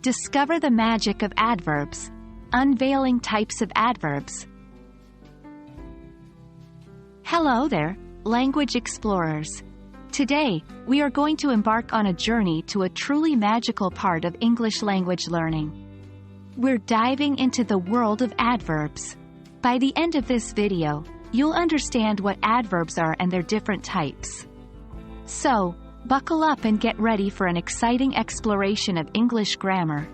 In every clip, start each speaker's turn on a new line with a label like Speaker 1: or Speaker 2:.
Speaker 1: Discover the magic of adverbs. Unveiling types of adverbs. Hello there, language explorers. Today, we are going to embark on a journey to a truly magical part of English language learning. We're diving into the world of adverbs. By the end of this video, you'll understand what adverbs are and their different types. So, buckle up and get ready for an exciting exploration of English grammar.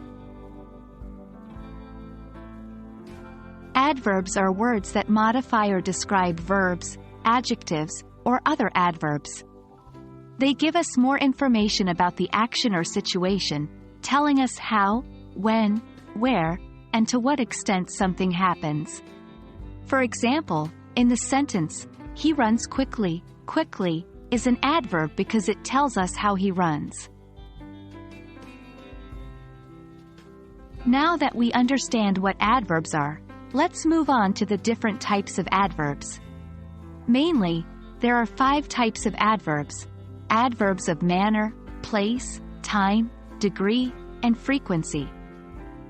Speaker 1: Adverbs are words that modify or describe verbs, adjectives, or other adverbs. They give us more information about the action or situation, telling us how, when, where, and to what extent something happens. For example, in the sentence, "He runs quickly," quickly is an adverb because it tells us how he runs. Now that we understand what adverbs are, let's move on to the different types of adverbs. Mainly, there are 5 types of adverbs: adverbs of manner, place, time, degree, and frequency.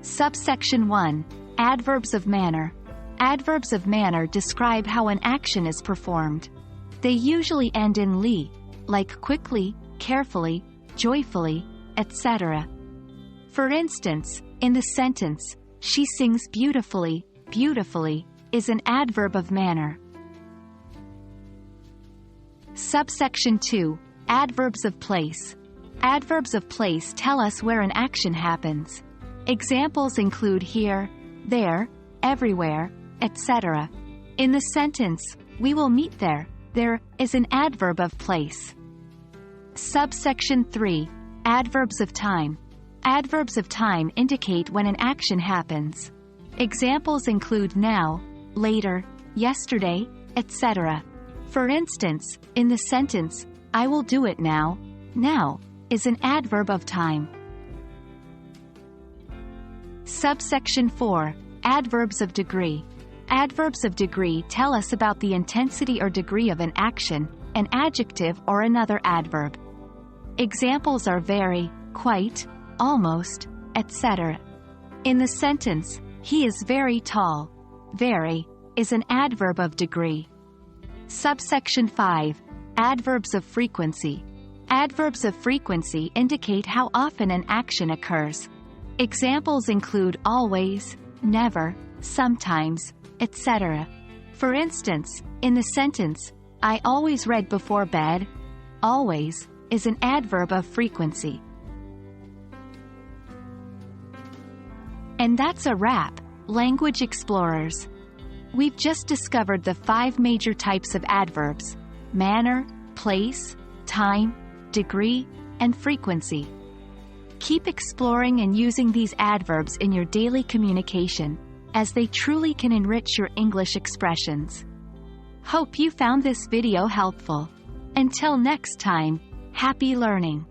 Speaker 1: Subsection 1. Adverbs of manner. Adverbs of manner describe how an action is performed. They usually end in -ly, like quickly, carefully, joyfully, etc. For instance, in the sentence, "She sings beautifully," beautifully is an adverb of manner. Subsection 2. Adverbs of place. Adverbs of place tell us where an action happens. Examples include here, there, everywhere, etc. In the sentence, "We will meet there," there is an adverb of place. Subsection 3. Adverbs of time. Adverbs of time indicate when an action happens. Examples include now, later, yesterday, etc. For instance, in the sentence, "I will do it now," now is an adverb of time. Subsection 4. Adverbs of degree. Adverbs of degree tell us about the intensity or degree of an action, an adjective or another adverb. Examples are very, quite, almost, etc. In the sentence, "He is very tall," very is an adverb of degree. Subsection 5. Adverbs of frequency. Adverbs of frequency indicate how often an action occurs. Examples include always, never, sometimes, etc. For instance, in the sentence, "I always read before bed," always is an adverb of frequency. And that's a wrap, language explorers. We've just discovered the 5 major types of adverbs: manner, place, time, degree, and frequency. Keep exploring and using these adverbs in your daily communication, as they truly can enrich your English expressions. Hope you found this video helpful. Until next time, happy learning!